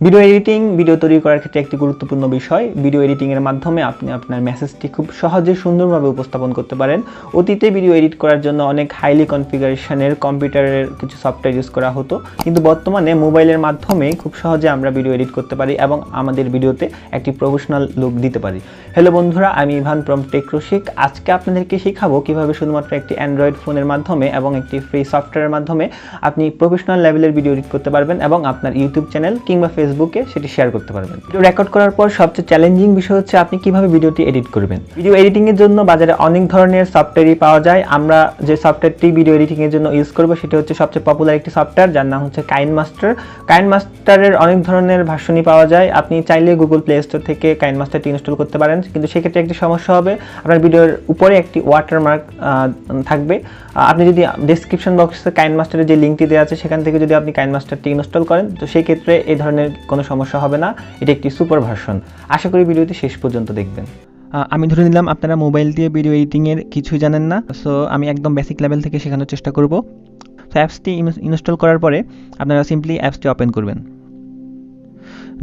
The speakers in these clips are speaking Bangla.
ভিডিও এডিটিং ভিডিও তৈরি করার ক্ষেত্রে একটি গুরুত্বপূর্ণ বিষয়। ভিডিও এডিটিংয়ের মাধ্যমে আপনি আপনার মেসেজটি খুব সহজে সুন্দরভাবে উপস্থাপন করতে পারেন। অতীতে ভিডিও এডিট করার জন্য অনেক হাইলি কনফিগারেশনের কম্পিউটারের কিছু সফটওয়্যার ইউজ করা হতো, কিন্তু বর্তমানে মোবাইলের মাধ্যমে খুব সহজে আমরা ভিডিও এডিট করতে পারি এবং আমাদের ভিডিওতে একটি প্রফেশনাল লুক দিতে পারি। হ্যালো বন্ধুরা, আমি ইভান ফ্রম টেক রসিক। আজকে আপনাদেরকে শেখাবো কিভাবে শুধুমাত্র একটি অ্যান্ড্রয়েড ফোনের মাধ্যমে এবং একটি ফ্রি সফটওয়্যারের মাধ্যমে আপনি প্রফেশনাল লেভেলের ভিডিও এডিট করতে পারবেন এবং আপনার ইউটিউব চ্যানেল কিংবা ফেসবুকে সেটি শেয়ার করতে পারবেন। ভিডিও রেকর্ড করার পর সবচেয়ে চ্যালেঞ্জিং বিষয় হচ্ছে আপনি কিভাবে ভিডিওটি এডিট করবেন। ভিডিও এডিটিং এর জন্য বাজারে অনেক ধরনের সফটওয়্যারই পাওয়া যায়। আমরা যে সফটওয়্যারটি ভিডিও এডিটিং এর জন্য ইউজ করব সেটি হচ্ছে সবচেয়ে পপুলার একটি সফটওয়্যার, যার নাম হচ্ছে কাইনমাস্টার। কাইনমাস্টারের অনেক ধরনের ভার্সনই পাওয়া যায়। আপনি চাইলে গুগল প্লে স্টোর থেকে কাইনমাস্টারটি ইনস্টল করতে পারেন, কিন্তু সেক্ষেত্রে একটি সমস্যা হবে, আপনার ভিডিওর উপরে একটি ওয়াটারমার্ক থাকবে। আপনি যদি ডেসক্রিপশন বক্সে কাইনমাস্টারের যে লিঙ্কটি দেওয়া আছে সেখান থেকে যদি আপনি কাইনমাস্টারটি ইনস্টল করেন, তো সেই ক্ষেত্রে এই ধরনের কোনো সমস্যা হবে না। এটি একটি সুপার ভার্সন। আশা করি ভিডিওটি শেষ পর্যন্ত দেখবেন। আমি ধরে নিলাম আপনারা মোবাইল দিয়ে ভিডিও এডিটিংয়ের কিছুই জানেন না, সো আমি একদম বেসিক লেভেল থেকে শেখানোর চেষ্টা করব। তো অ্যাপসটি ইনস্টল করার পরে আপনারা সিম্পলি অ্যাপসটি ওপেন করবেন।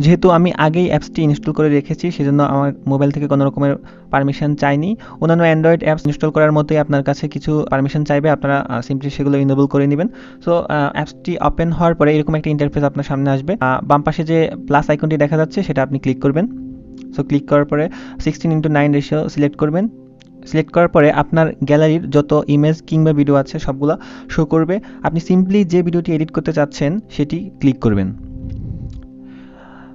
যেহেতু আমি আগেই অ্যাপসটি ইনস্টল করে রেখেছি, সেজন্য আমার মোবাইল থেকে কোনো রকমের পারমিশন চাইনি। অন্যান্য অ্যান্ড্রয়েড অ্যাপস ইনস্টল করার মতোই আপনার কাছে কিছু পারমিশন চাইবে, আপনারা সিম্পলি সেগুলো ইনেবল করে নেবেন। সো অ্যাপসটি ওপেন হওয়ার পরে এরকম একটা ইন্টারফেস আপনার সামনে আসবে। বাম পাশে যে প্লাস আইকনটি দেখা যাচ্ছে সেটা আপনি ক্লিক করবেন। সো ক্লিক করার পরে 16:9 রেশিও সিলেক্ট করবেন। সিলেক্ট করার পরে আপনার গ্যালারির যত ইমেজ কিংবা ভিডিও আছে সবগুলো শো করবে। আপনি সিম্পলি যে ভিডিওটি এডিট করতে চাচ্ছেন সেটি ক্লিক করবেন।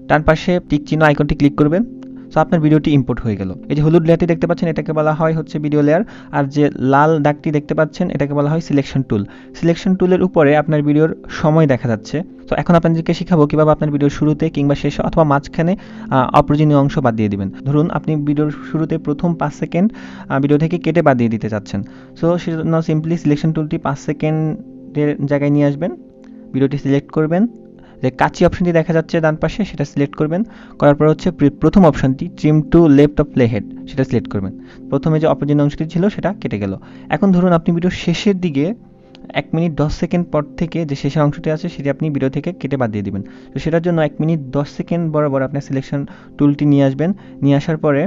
ডান পাশে টিক চিহ্ন আইকনটি ক্লিক করবেন। সো আপনার ভিডিওটি ইম্পোর্ট হয়ে গেল। এই যে হলুদ লেয়ারটি দেখতে পাচ্ছেন এটাকে বলা হয় হচ্ছে ভিডিও লেয়ার, আর যে লাল দাগটি দেখতে পাচ্ছেন এটাকে বলা হয় সিলেকশন টুল। সিলেকশন টুলের উপরে আপনার ভিডিওর সময় দেখা যাচ্ছে। তো এখন আপনাদেরকে শেখাবো কিভাবে আপনার ভিডিওর শুরুতে কিংবা শেষে অথবা মাঝখানে অপ্রয়োজনীয় অংশ বাদ দিয়ে দিবেন। ধরুন আপনি ভিডিওর শুরুতে প্রথম 5 সেকেন্ড ভিডিও থেকে কেটে বাদ দিয়ে দিতে চাচ্ছেন। সো সেজন্য সিম্পলি সিলেকশন টুলটি 5 সেকেন্ডের জায়গায় নিয়ে আসবেন, ভিডিওটি সিলেক্ট করবেন। যে কাঁচি অপশনটি দেখা যাচ্ছে ডান পাশে সেটা সিলেক্ট করবেন। করার পর হচ্ছে প্রথম অপশনটি trim to left of play head সেটা সিলেক্ট করবেন। প্রথমে যে অপ্রয়োজনীয় অংশটি ছিল সেটা কেটে গেল। এখন ধরুন আপনি ভিডিওর শেষের দিকে 1 মিনিট 10 সেকেন্ড পর থেকে যে শেষের অংশটি আছে সেটি আপনি ভিডিও থেকে কেটে বাদ দিয়ে দিবেন। তো সেটার জন্য 1 মিনিট 10 সেকেন্ড বরাবর আপনার সিলেকশন টুলটি নিয়ে আসবেন। নিয়ে আসার পরে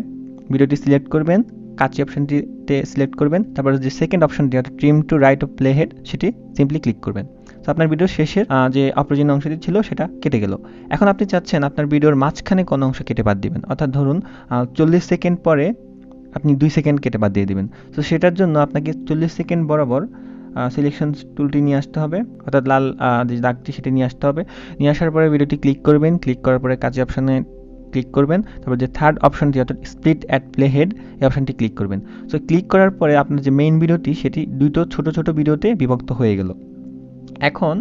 ভিডিওটি সিলেক্ট করবেন, কাঁচি অপশনটিতে সিলেক্ট করবেন। তারপর যে সেকেন্ড অপশনটি অর্থাৎ trim to right of play head সেটি সিম্পলি ক্লিক করবেন। তো আপনার ভিডিওর শেষের যে অপ্রয়োজনীয় অংশটি ছিল সেটা কেটে গেল। এখন আপনি চাচ্ছেন আপনার ভিডিওর মাঝখানে কোনো অংশ কেটে বাদ দিবেন, অর্থাৎ ধরুন 40 সেকেন্ড পরে আপনি 2 সেকেন্ড কেটে বাদ দিয়ে দিবেন। তো সেটার জন্য আপনাকে 40 সেকেন্ড বরাবর সিলেকশন টুলটি নিয়ে আসতে হবে, অর্থাৎ লাল যে দাগটি সেটি নিয়ে আসতে হবে। নিয়ে আসার পরে ভিডিওটি ক্লিক করবেন। ক্লিক করার পরে কাঁচি অপশানে ক্লিক করবেন। তারপর যে থার্ড অপশনটি অর্থাৎ স্প্লিট অ্যাট প্লে হেড এই অপশনটি ক্লিক করবেন। সো ক্লিক করার পরে আপনার যে মেইন ভিডিওটি সেটি দুটো ছোট ছোট ভিডিওতে বিভক্ত হয়ে গেল। এখন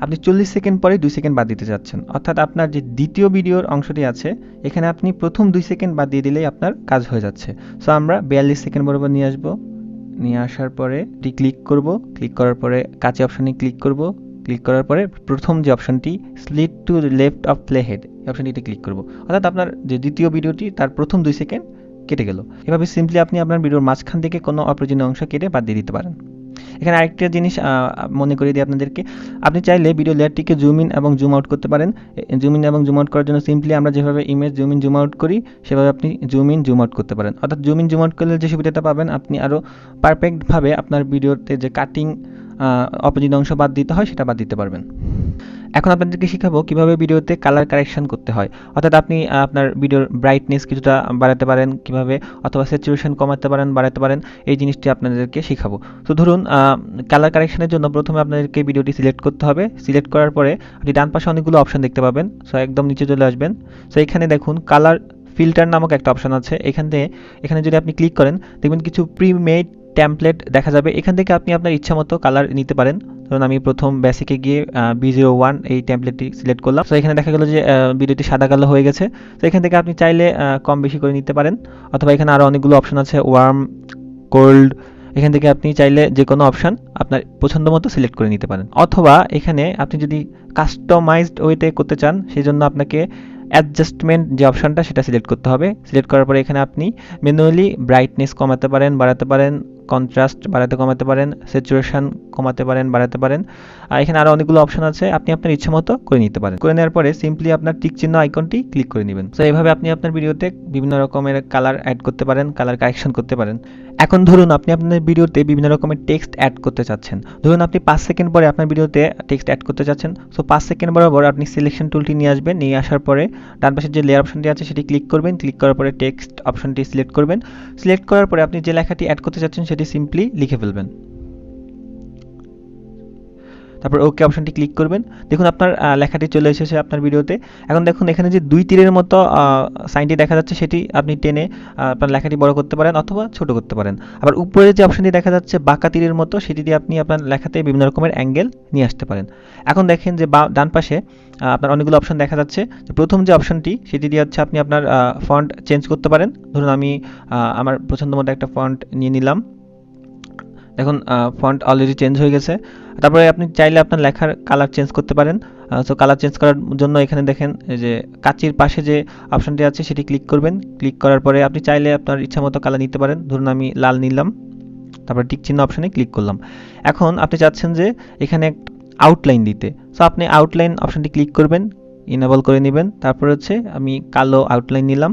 আপনি 40 সেকেন্ড পরে 2 সেকেন্ড বাদ দিতে যাচ্ছেন, অর্থাৎ আপনার যে দ্বিতীয় ভিডিওর অংশটি আছে এখানে আপনি প্রথম 2 সেকেন্ড বাদ দিয়ে দিলেই আপনার কাজ হয়ে যাচ্ছে। সো আমরা 42 সেকেন্ড বরাবর নিয়ে আসবো। নিয়ে আসার পরে এটি ক্লিক করব। ক্লিক করার পরে কাঁচি অপশানে ক্লিক করব। ক্লিক করার পরে প্রথম যে অপশনটি split to left of play head এই অপশনটিতে ক্লিক করব, অর্থাৎ আপনার যে দ্বিতীয় ভিডিওটি তার প্রথম 2 সেকেন্ড কেটে গেল। এভাবে সিম্পলি আপনি আপনার ভিডিওর মাঝখান থেকে কোনো অপ্রয়োজনীয় অংশ কেটে বাদ দিয়ে দিতে পারেন। এখানে আরেকটা জিনিস মনে করিয়ে দিই আপনাদেরকে, আপনি চাইলে ভিডিও লেয়ারটিকে জুম ইন এবং জুম আউট করতে পারেন। জুম ইন এবং জুম আউট করার জন্য সিম্পলি আমরা যেভাবে image zoom in zoom out করি সেভাবে আপনি জুম ইন জুম আউট করতে পারেন। অর্থাৎ জুম ইন জুম আউট করলে যে সুবিধাটা পাবেন, আপনি আরও পারফেক্টভাবে আপনার ভিডিওতে যে কাটিং অপোজিট অংশ বাদ দিতে হয় সেটা বাদ দিতে পারবেন। এখন আপনাদেরকে শেখাবো কিভাবে ভিডিওতে কালার কারেকশন করতে হয়, অর্থাৎ আপনি আপনার ভিডিওর ব্রাইটনেস কিছুটা বাড়াতে পারেন কিভাবে, অথবা স্যাচুরেশন কমাতে পারেন বাড়াতে পারেন, এই জিনিসটি আপনাদেরকে শেখাবো। তো ধরুন কালার কারেকশনের জন্য প্রথমে আপনাদেরকে ভিডিওটি সিলেক্ট করতে হবে। সিলেক্ট করার পরে আপনি ডান পাশে অনেকগুলো অপশন দেখতে পাবেন। সো একদম নিচে চলে আসবেন। সো এখানে দেখুন কালার ফিল্টার নামক একটা অপশন আছে। এখানে যদি আপনি ক্লিক করেন দেখবেন কিছু প্রিমেড টেমপ্লেট দেখা যাবে। এখান থেকে আপনি আপনার ইচ্ছা মতো কালার নিতে পারেন। ধরুন আমি প্রথম বেসিকে গিয়ে B01 এই টেমপ্লেটটি সিলেক্ট করলাম। তো এখানে দেখা গেল যে ভিডিওটি সাদা কালো হয়ে গেছে। তো এখান থেকে আপনি চাইলে কম বেশি করে নিতে পারেন, অথবা এখানে আরও অনেকগুলো অপশন আছে, ওয়ার্ম, কোল্ড। এখান থেকে আপনি চাইলে যে কোনো অপশন আপনার পছন্দ মতো সিলেক্ট করে নিতে পারেন, অথবা এখানে আপনি যদি কাস্টমাইজড ওয়েতে করতে চান সেই জন্য আপনাকে অ্যাডজাস্টমেন্ট যে অপশনটা সেটা সিলেক্ট করতে হবে। সিলেক্ট করার পরে এখানে আপনি ম্যানুয়ালি ব্রাইটনেস কমাতে পারেন বাড়াতে পারেন, কন্ট্রাস্ট বাড়াতে কমাতে পারেন, স্যাচুরেশন কমাতে পারেন বাড়াতে পারেন। আর এখানে আরও অনেকগুলো অপশন আছে, আপনি আপনার ইচ্ছা মতো করে নিতে পারেন। করে নেওয়ার পরে সিম্পলি আপনার টিক চিহ্ন আইকনটি ক্লিক করে নেবেন। তো এইভাবে আপনি আপনার ভিডিওতে বিভিন্ন রকমের কালার অ্যাড করতে পারেন, কালার কারেকশন করতে পারেন। এখন ধরুন আপনি আপনার ভিডিওতে বিভিন্ন রকমের টেক্সট অ্যাড করতে চাচ্ছেন। ধরুন আপনি 5 সেকেন্ড পরে আপনার ভিডিওতে টেক্সট অ্যাড করতে চাচ্ছেন। সো 5 সেকেন্ড বরাবর আপনি সিলেকশন টুলটি নিয়ে আসবেন, নিয়ে আসার পরে ডান পাশে যে লেয়ার অপশনটি আছে সেটি ক্লিক করবেন, ক্লিক করার পরে টেক্সট অপশনটি সিলেক্ট করবেন। সিলেক্ট করার পরে আপনি যে লেখাটি অ্যাড করতে চাচ্ছেন সেটি সিম্পলি লিখে ফেলবেন, তারপর ওকে অপশনটি ক্লিক করবেন। দেখুন আপনার লেখাটি চলে এসেছে আপনার ভিডিওতে। এখন দেখুন এখানে যে 2 তীরের মতো সাইনটি দেখা যাচ্ছে সেটি আপনি টেনে আপনার লেখাটি বড় করতে পারেন অথবা ছোট করতে পারেন। আবার উপরে যে অপশনটি দেখা যাচ্ছে বাঁকা তীরের মতো, সেটি দিয়ে আপনি আপনার লেখাতে বিভিন্ন রকমের অ্যাঙ্গেল নিয়ে আসতে পারেন। এখন দেখেন যে ডান পাশে আপনার অনেকগুলো অপশন দেখা যাচ্ছে। প্রথম যে অপশনটি সেটি দিয়ে হচ্ছে আপনি আপনার ফন্ট চেঞ্জ করতে পারেন। ধরুন আমি আমার পছন্দ মতো একটা ফন্ট নিয়ে নিলাম। দেখুন ফন্ট অলরেডি চেঞ্জ হয়ে গেছে। তারপরে আপনি চাইলে আপনার লেখার কালার চেঞ্জ করতে পারেন। সো কালার চেঞ্জ করার জন্য এখানে দেখেন যে কাচির পাশে যে অপশনটি আছে সেটি ক্লিক করবেন। ক্লিক করার পরে আপনি চাইলে আপনার ইচ্ছা মতো কালার নিতে পারেন। ধরুন আমি লাল নিলাম, তারপর টিক চিহ্ন অপশনে ক্লিক করলাম। এখন আপনি চাচ্ছেন যে এখানে আউটলাইন দিতে, সো আপনি আউটলাইন অপশনটি ক্লিক করবেন, ইনেবল করে নেবেন। তারপরে হচ্ছে আমি কালো আউটলাইন নিলাম,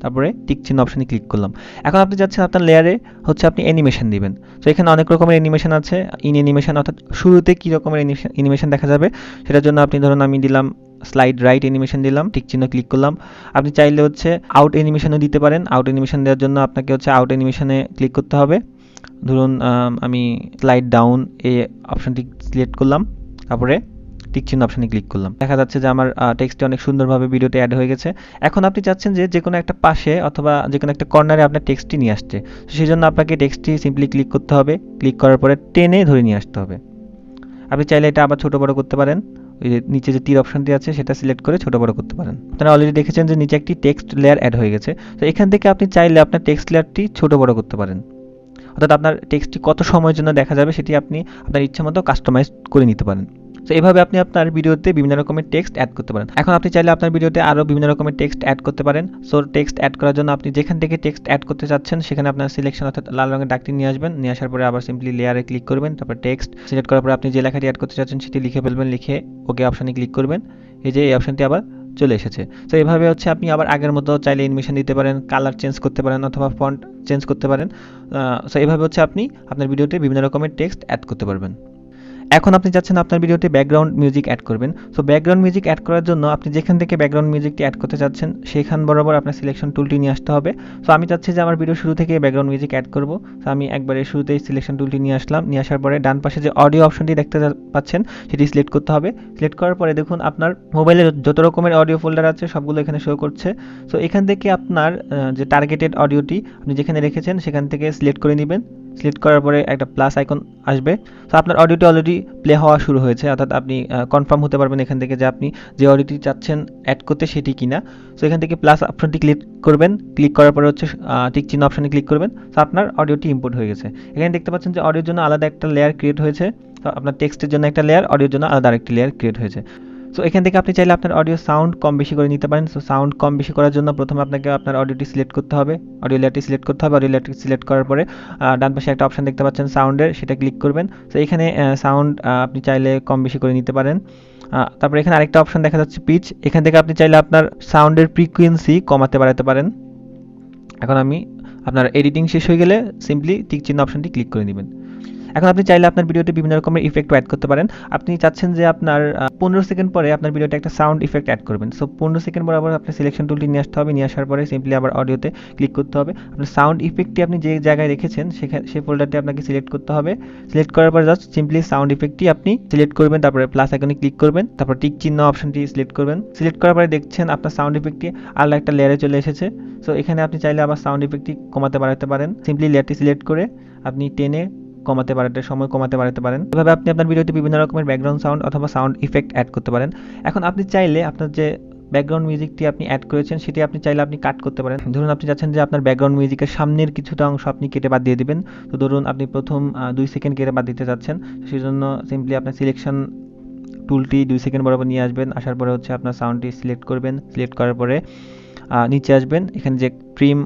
তারপরে টিক চিহ্ন অপশনে ক্লিক করলাম। এখন আপনি যাচ্ছেন আপনার লেয়ারে হচ্ছে আপনি অ্যানিমেশন দিবেন। তো এখানে অনেক রকমের অ্যানিমেশন আছে। ইন অ্যানিমেশন অর্থাৎ শুরুতে কী রকমের অ্যানিমেশন দেখা যাবে সেটার জন্য আপনি ধরুন আমি দিলাম স্লাইড রাইট অ্যানিমেশন দিলাম, টিক চিহ্ন ক্লিক করলাম। আপনি চাইলে হচ্ছে আউট অ্যানিমেশনও দিতে পারেন। আউট অ্যানিমেশন দেওয়ার জন্য আপনাকে হচ্ছে আউট অ্যানিমেশনে ক্লিক করতে হবে। ধরুন আমি স্লাইড ডাউন এই অপশনটি সিলেক্ট করলাম, তারপরে টিক চিহ্ন অপশনে ক্লিক করলাম। দেখা যাচ্ছে যে আমার টেক্সটটি অনেক সুন্দরভাবে ভিডিওতে অ্যাড হয়ে গেছে। এখন আপনি চাচ্ছেন যে কোনো একটা পাশে অথবা যে কোনো একটা কর্নারে আপনার টেক্সটটি নিয়ে আসছে। সেই জন্য আপনাকে টেক্সটটি সিম্পলি ক্লিক করতে হবে, ক্লিক করার পরে টেনে ধরে নিয়ে আসতে হবে। আপনি চাইলে এটা আবার ছোটো বড়ো করতে পারেন। ওই যে নিচে যে তীর অপশনটি আছে সেটা সিলেক্ট করে ছোটো বড়ো করতে পারেন। আপনারা অলরেডি দেখেছেন যে নিচে একটি টেক্সট লেয়ার অ্যাড হয়ে গেছে। তো এখান থেকে আপনি চাইলে আপনার টেক্সট লেয়ারটি ছোটো বড়ো করতে পারেন, অর্থাৎ আপনার টেক্সটটি কত সময়ের জন্য দেখা যাবে সেটি আপনি আপনার ইচ্ছা মতো কাস্টমাইজ করে নিতে পারেন। তো এভাবে আপনি আপনার ভিডিওতে বিভিন্ন রকমের টেক্সট অ্যাড করতে পারেন। এখন আপনি চাইলে আপনার ভিডিওতে আরও বিভিন্ন রকমের টেক্সট অ্যাড করতে পারেন। সো টেক্সট অ্যাড করার জন্য আপনি যেখান থেকে টেক্সট অ্যাড করতে চাচ্ছেন সেখানে আপনার সিলেকশন অর্থাৎ লাল রঙের ডাকটি নিয়ে আসবেন, নিয়ে আসার পরে আবার সিম্পলি লেয়ারে ক্লিক করবেন, তারপর টেক্সট সিলেক্ট করার পরে আপনি যে লেখাটি অ্যাড করতে চাচ্ছেন সেটি লিখে ফেলবেন, লিখে ওকে অপশানে ক্লিক করবেন। এই যে এই অপশানটি আবার চলে এসেছে। তো এভাবে হচ্ছে আপনি আবার আগের মতো চাইলে অ্যানিমেশন দিতে পারেন, কালার চেঞ্জ করতে পারেন অথবা ফন্ট চেঞ্জ করতে পারেন। সো এভাবে হচ্ছে আপনি আপনার ভিডিওতে বিভিন্ন রকমের টেক্সট অ্যাড করতে পারবেন। এখন আপনি চাচ্ছেন আপনার ভিডিওতে ব্যাকগ্রাউন্ড মিউজিক অ্যাড করবেন। সো ব্যাকগ্রাউন্ড মিউজিক অ্যাড করার জন্য আপনি যেখান থেকে ব্যাকগ্রাউন্ড মিউজিকটি অ্যাড করতে চাচ্ছেন সেখান বরাবর আপনার সিলেকশন টুলটি নিয়ে আসতে হবে। সো আমি চাচ্ছি যে আমার ভিডিও শুরু থেকে ব্যাকগ্রাউন্ড মিউজিক অ্যাড করব। সো আমি একবারে শুরুতেই সিলেকশন টুলটি নিয়ে আসলাম, নিয়ে আসার পরে ডান পাশে যে অডিও অপশনটি দেখতে পাচ্ছেন সেটি সিলেক্ট করতে হবে। সিলেক্ট করার পরে দেখুন আপনার মোবাইলে যত রকমের অডিও ফোল্ডার আছে সবগুলো এখানে শো করছে। সো এখান থেকে আপনার যে টার্গেটেড অডিওটি আপনি যেখানে রেখেছেন সেখান থেকে সিলেক্ট করে নেবেন। সিলেক্ট করার পরে একটা প্লাস আইকন আসবে। সো আপনার অডিওটি অলরেডি প্লে হওয়া শুরু হয়েছে, অর্থাৎ আপনি কনফার্ম হতে পারবেন এখান থেকে যে আপনি যে অডিওটি চাচ্ছেন অ্যাড করতে সেটি কিনা। সো এখান থেকে প্লাস অপশনটি ক্লিক করবেন, ক্লিক করার পরে হচ্ছে টিক চিহ্ন অপশনে ক্লিক করবেন। সো আপনার অডিওটি ইম্পোর্ট হয়ে গেছে। এখানে দেখতে পাচ্ছেন যে অডিওর জন্য আলাদা একটা লেয়ার ক্রিয়েট হয়েছে। তো আপনার টেক্সটের জন্য একটা লেয়ার, অডিওর জন্য আলাদা আরেকটি লেয়ার ক্রিয়েট হয়েছে। সো এখান থেকে আপনি চাইলে আপনার অডিও সাউন্ড কম বেশি করে নিতে পারেন। সো সাউন্ড কম বেশি করার জন্য প্রথমে আপনাকে আপনার অডিওটি সিলেক্ট করতে হবে, অডিও লেয়ারটি সিলেক্ট করতে হবে। অডিও লেয়ারটি সিলেক্ট করার পরে ডান পাশে একটা অপশন দেখতে পাচ্ছেন সাউন্ডের, সেটা ক্লিক করবেন। সো এখানে সাউন্ড আপনি চাইলে কম বেশি করে নিতে পারেন। তারপরে এখানে আরেকটা অপশন দেখা যাচ্ছে পিচ, এখান থেকে আপনি চাইলে আপনার সাউন্ডের ফ্রিকোয়েন্সি কমাতে বাড়াতে পারেন। এখন আমি আপনার এডিটিং শেষ হয়ে গেলে সিম্পলি টিক চিহ্ন অপশনটি ক্লিক করে নেবেন। এখন আপনি চাইলে আপনার ভিডিওতে বিভিন্ন রকমের ইফেক্ট অ্যাড করতে পারেন। আপনি চাচ্ছেন যে আপনার 15 সেকেন্ড পরে আপনার ভিডিওতে একটা সাউন্ড ইফেক্ট অ্যাড করবেন। সো 15 সেকেন্ড বরাবর আপনার সিলেকশন টুলটি নিয়ে আসতে হবে, নিয়ে আসার পরে সিম্পলি আবার অডিওতে ক্লিক করতে হবে। আপনার সাউন্ড ইফেক্টটি আপনি যে জায়গায় রেখেছেন সেই ফোল্ডারটি আপনাকে সিলেক্ট করতে হবে। সিলেক্ট করার পরে জাস্ট সিম্পলি সাউন্ড ইফেক্টটি আপনি সিলেক্ট করবেন, তারপরে প্লাস আইকনে ক্লিক করবেন, তারপর টিক চিহ্ন অপশনটি সিলেক্ট করবেন। সিলেক্ট করার পরে দেখছেন আপনার সাউন্ড ইফেক্টটি আলাদা একটা লেয়ারে চলে এসেছে। সো এখানে আপনি চাইলে আবার সাউন্ড ইফেক্টটি কমাতে বাড়াতে পারেন। সিম্পলি লেয়ারটি সিলেক্ট করে আপনি টেনে কমাতে বাড়াতে পারেন। এভাবে আপনি আপনার ভিডিওতে বিভিন্ন রকমের ব্যাকগ্রাউন্ড সাউন্ড অথবা সাউন্ড ইফেক্ট অ্যাড করতে পারেন। এখন আপনি চাইলে আপনার যে ব্যাকগ্রাউন্ড মিউজিকটি আপনি অ্যাড করেছেন সেটি আপনি চাইলে আপনি কাট করতে পারেন। ধরুন আপনি চাচ্ছেন যে আপনার ব্যাকগ্রাউন্ড মিউজিকের সামনের কিছুটা অংশ আপনি কেটে বাদ দিয়ে দিবেন। তো ধরুন আপনি প্রথম 2 সেকেন্ড কেটে বাদ দিতে চাচ্ছেন, সেজন্য সিম্পলি আপনার সিলেকশন টুলটি 2 সেকেন্ড বরাবর নিয়ে আসবেন। আসার পরে হচ্ছে আপনার সাউন্ডটি সিলেক্ট করবেন। সিলেক্ট করার পরে নিচে আসবেন, এখানে যে ট্রিম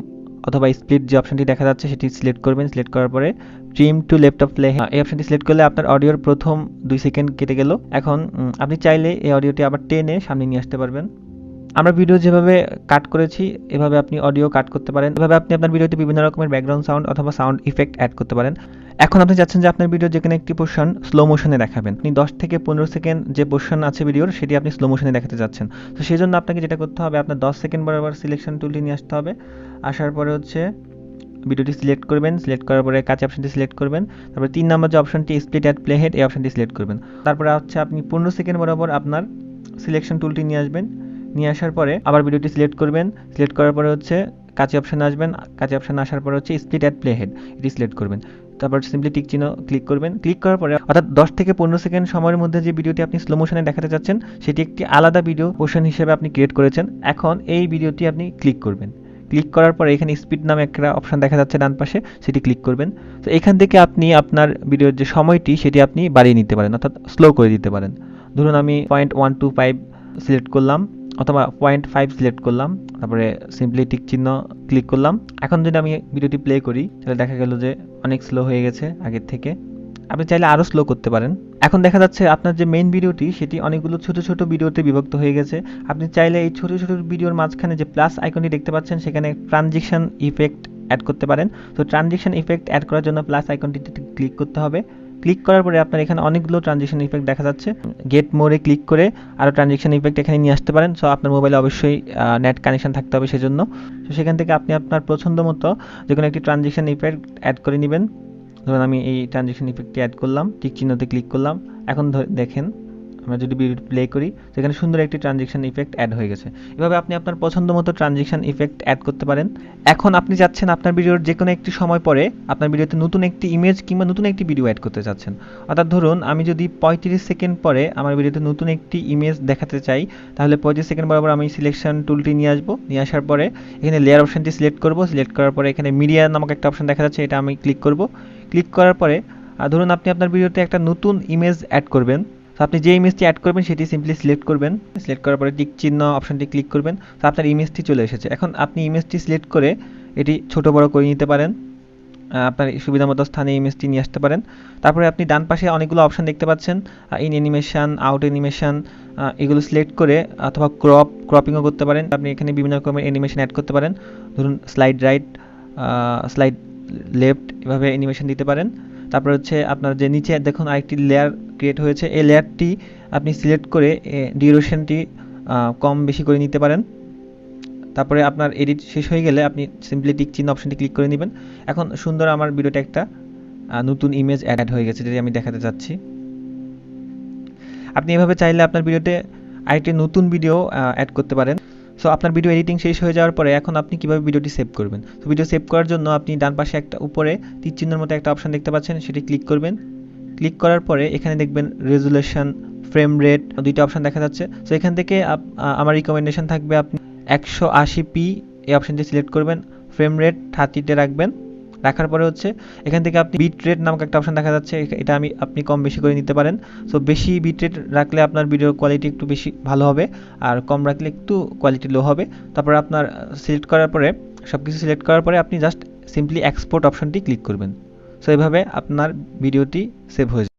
অথবা স্প্লিট যে অপশনটি দেখা যাচ্ছে সেটি সিলেক্ট করবেন। সিলেক্ট করার পরে trim to left of play এই অপশনটি সিলেক্ট করলে আপনার অডিওর প্রথম 2 সেকেন্ড কেটে গেল। এখন আপনি চাইলে এই অডিওটি আবার টেনে সামনে নিয়ে আসতে পারবেন। আমরা ভিডিও যেভাবে কাট করেছি এভাবে আপনি অডিও কাট করতে পারেন। এভাবে আপনি আপনার ভিডিওতে বিভিন্ন রকমের ব্যাকগ্রাউন্ড সাউন্ড অথবা সাউন্ড ইফেক্ট অ্যাড করতে পারেন। এখন আপনি চাচ্ছেন যে আপনার ভিডিও যেখানে একটি পোর্শন স্লো মোশনে দেখাবেন, আপনি 10 থেকে 15 সেকেন্ড যে পোর্শন আছে ভিডিওর সেটি আপনি স্লো মোশনে দেখাতে চাচ্ছেন। তো সেই জন্য আপনাকে যেটা করতে হবে, আপনার 10 সেকেন্ড বরাবর সিলেকশন টুলটি নিয়ে আসতে হবে। আসার পরে হচ্ছে ভিডিওটি সিলেক্ট করবেন। সিলেক্ট করার পরে কাছে অপশনটি সিলেক্ট করবেন। তারপরে 3 নম্বর যে অপশনটি স্প্লিট অ্যাট প্লে হেড এই অপশনটি সিলেক্ট করবেন। তারপরে হচ্ছে আপনি 15 সেকেন্ড বরাবর আপনার সিলেকশন টুলটি নিয়ে আসবেন। নিয়ে আসার পরে আবার ভিডিওটি সিলেক্ট করবেন। সিলেক্ট করার পরে হচ্ছে কাছে অপশানে আসবেন। কাছে অপশানে আসার পরে হচ্ছে স্প্লিট অ্যাট প্লে হেড এটি সিলেক্ট করবেন। তারপর সিম্পলি টিক চিহ্ন ক্লিক করবেন। ক্লিক করার পরে অর্থাৎ 10 থেকে 15 সেকেন্ড সময়ের মধ্যে যে ভিডিওটি আপনি স্লো মোশনে দেখাতে চাচ্ছেন সেটি একটি আলাদা ভিডিও পোর্শন হিসেবে আপনি ক্রিয়েট করেছেন। এখন এই ভিডিওটি আপনি ক্লিক করবেন। ক্লিক করার পরে এখানে স্পিড নামে একটা অপশন দেখা যাচ্ছে ডান পাশে, সেটি ক্লিক করবেন। তো এখান থেকে আপনি আপনার ভিডিওর যে সময়টি সেটি আপনি বাড়িয়ে নিতে পারেন অর্থাৎ স্লো করে দিতে পারেন। ধরুন আমি 0.125 সিলেক্ট করলাম অথবা 0.5 সিলেক্ট করলাম, তারপরে সিম্পলি টিক চিহ্ন ক্লিক করলাম। এখন যদি আমি ভিডিওটি প্লে করি তাহলে দেখা গেল যে অনেক স্লো হয়ে গেছে আগের থেকে। আপনি চাইলে আরও স্লো করতে পারেন। এখন দেখা যাচ্ছে আপনার যে মেইন ভিডিওটি সেটি অনেকগুলো ছোট ছোট ভিডিওতে বিভক্ত হয়ে গেছে। আপনি চাইলে এই ছোট ছোট ভিডিওর মাঝখানে যে প্লাস আইকনটি দেখতে পাচ্ছেন সেখানে ট্রানজিশন ইফেক্ট অ্যাড করতে পারেন। তো ট্রানজিশন ইফেক্ট অ্যাড করার জন্য প্লাস আইকনটিতে ক্লিক করতে হবে। ক্লিক করার পরে আপনার এখানে অনেকগুলো ট্রানজিশন ইফেক্ট দেখা যাচ্ছে। গেট মোরে ক্লিক করে আরও ট্রানজিশন ইফেক্ট এখানে নিয়ে আসতে পারেন। সো আপনার মোবাইলে অবশ্যই নেট কানেকশন থাকতে হবে সেজন্য। তো সেখান থেকে আপনি আপনার পছন্দ মতো যে কোনো একটি ট্রানজিশন ইফেক্ট অ্যাড করে নেবেন। ধরুন আমি এই ট্রানজিশন ইফেক্টটি অ্যাড করলাম, টিক চিহ্নতে ক্লিক করলাম। এখন দেখেন আমরা যদি ভিডিও প্লে করি সেখানে সুন্দর একটি ট্রানজিশন ইফেক্ট অ্যাড হয়ে গেছে। এভাবে আপনি আপনার পছন্দ মতো ট্রানজিশন ইফেক্ট অ্যাড করতে পারেন। এখন আপনি চাচ্ছেন আপনার ভিডিওর যে কোনো একটি সময় পরে আপনার ভিডিওতে নতুন একটি ইমেজ কিংবা নতুন একটি ভিডিও অ্যাড করতে চাচ্ছেন। অর্থাৎ ধরুন আমি যদি 35 সেকেন্ড পরে আমার ভিডিওতে নতুন একটি ইমেজ দেখাতে চাই তাহলে 35 সেকেন্ড বরাবর আমি সিলেকশন টুলটি নিয়ে আসবো। নিয়ে আসার পরে এখানে লেয়ার অপশনটি সিলেক্ট করব। সিলেক্ট করার পরে এখানে মিডিয়া নামক একটা অপশন দেখা যাচ্ছে, এটা আমি ক্লিক করব। ক্লিক করার পরে ধরুন আপনি আপনার ভিডিওতে একটা নতুন ইমেজ অ্যাড করবেন। তো আপনি যে ইমেজটি অ্যাড করবেন সেটি সিম্পলি সিলেক্ট করবেন। সিলেক্ট করার পরে টিক চিহ্ন অপশনটি ক্লিক করবেন। তো আপনার ইমেজটি চলে এসেছে। এখন আপনি ইমেজটি সিলেক্ট করে এটি ছোট বড় করে নিতে পারেন। আপনার সুবিধা মতো স্থানে ইমেজটি নিয়ে আসতে পারেন। তারপরে আপনি ডান পাশে অনেকগুলো অপশন দেখতে পাচ্ছেন, ইন অ্যানিমেশন, আউট অ্যানিমেশন, এগুলো সিলেক্ট করে অথবা ক্রপিংও করতে পারেন। আপনি এখানে বিভিন্ন রকমের অ্যানিমেশন অ্যাড করতে পারেন। ধরুন স্লাইড রাইট, স্লাইড লেফট, এভাবে অ্যানিমেশন দিতে পারেন। তারপর হচ্ছে আপনার যে নিচে দেখুন আরেকটি লেয়ার ক্রিয়েট হয়েছে, এই লেয়ারটি আপনি সিলেক্ট করে ডিউরেশনটি কম বেশি করে নিতে পারেন। তারপরে আপনার এডিট শেষ হয়ে গেলে আপনি সিম্পলি টিক চিহ্ন অপশনটি ক্লিক করে নেবেন। এখন সুন্দর আমার ভিডিওতে একটা নতুন ইমেজ অ্যাড হয়ে গেছে যেটি আমি দেখাতে চাচ্ছি। আপনি এভাবে চাইলে আপনার ভিডিওতে আরেকটি নতুন ভিডিও অ্যাড করতে পারেন। সো আপনার ভিডিও এডিটিং শেষ হয়ে যাওয়ার পরে এখন আপনি কীভাবে ভিডিওটি সেভ করবেন। তো ভিডিও সেভ করার জন্য আপনি ডান পাশে একটা উপরে তীর চিহ্নের মতো একটা অপশন দেখতে পাচ্ছেন, সেটি ক্লিক করবেন। ক্লিক করার পরে এখানে দেখবেন রেজুলেশন, ফ্রেম রেট, দুইটা অপশন দেখা যাচ্ছে। সো এখান থেকে আমার রিকমেন্ডেশন থাকবে আপনি 180p এই অপশনটি সিলেক্ট করবেন। ফ্রেম রেট 30তে রাখবেন। রাখার পরে হচ্ছে এখান থেকে আপনি বিট রেট নামক একটা অপশন দেখা যাচ্ছে, এটা আপনি কম বেশি করে নিতে পারেন। সো বেশি বিট রেট রাখলে আপনার ভিডিওর কোয়ালিটি একটু বেশি ভালো হবে, আর কম রাখলে একটু কোয়ালিটি লো হবে। তারপর আপনার সিলেক্ট করার পরে সব কিছু সিলেক্ট করার পরে আপনি জাস্ট সিম্পলি এক্সপোর্ট অপশনটি ক্লিক করবেন। সো এভাবে আপনার ভিডিওটি সেভ হয়ে যাবে।